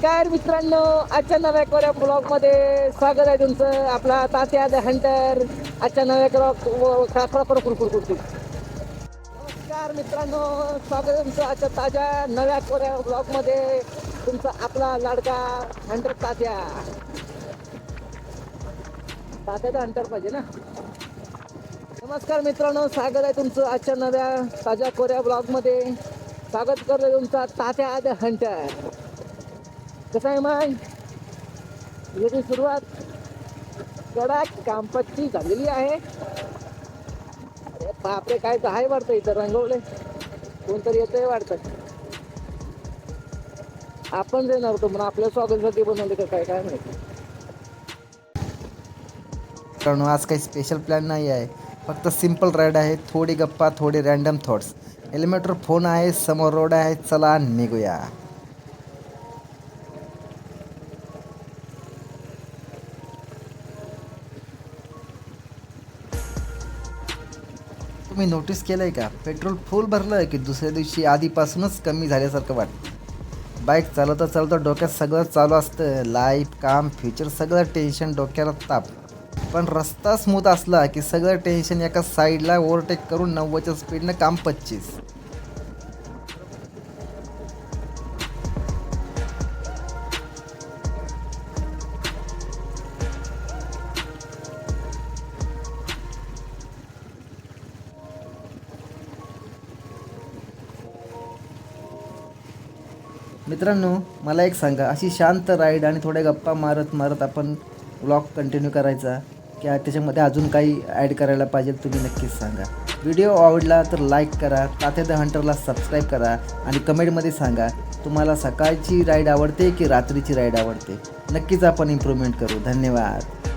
नमस्कार मित्रांनो, आजच्या नव्या कोऱ्या ब्लॉग मध्ये स्वागत आहे तुमचं. आपला तात्या द हंटर आजच्या नव्या नमस्कार मित्रांनो, स्वागत आहे तुमचं आजच्या ताज्या नव्या कोऱ्या ब्लॉग मध्ये. तुमचा आपला लाडका हंटर तात्या द हंटर पाहिजे ना. नमस्कार मित्रांनो, स्वागत आहे तुमचं आजच्या नव्या ताज्या कोऱ्या ब्लॉग मध्ये. स्वागत करतोय तुमचा तात्या द हंटर. कसं आहे मग याची सुरुवात कडक कामपच्ची झालेली आहे. अरे बापरे, काय तर आहे वाटतं इथं रंगवले, कोणतरी येतंय वाटतं. आपण देणार होतो म्हणून आपल्या स्वागतासाठी बनवले का काय काय माहिती. कारण आज काही स्पेशल प्लॅन नाही आहे, फक्त सिंपल राईड आहे. थोडी गप्पा, थोडे रॅन्डम थॉट्स. हेल्मेटवर फोन आहे, समोर रोड आहे, चला निघूया. तुम्ही नोटीस केलंय का, पेट्रोल फुल भरलं की दुसऱ्या दिवशी आधीपासूनच कमी झाल्यासारखं वाटतं. बाईक चालवता चालवता डोक्यात सगळं चालू असतं, लाईफ, काम, फ्युचर, सगळं टेन्शन, डोक्याला ताप. पण रस्ता स्मूथ असला की सगळं टेन्शन एका साईडला. ओव्हरटेक करून 90च्या स्पीडनं काम 25. मित्रांनो, मला एक सांगा, अशी शांत राईड आणि थोड्या गप्पा मारत मारत आपण व्लॉग कंटिन्यू करायचा की त्याच्यामध्ये अजून काही ॲड करायला पाहिजे, तुम्ही नक्कीच सांगा. व्हिडिओ आवडला तर लाईक करा, तात्या द हंटरला सबस्क्राईब करा आणि कमेंटमध्ये सांगा तुम्हाला सकाळची राईड आवडते की रात्रीची राईड आवडते. नक्कीच आपण इम्प्रूव्हमेंट करू. धन्यवाद.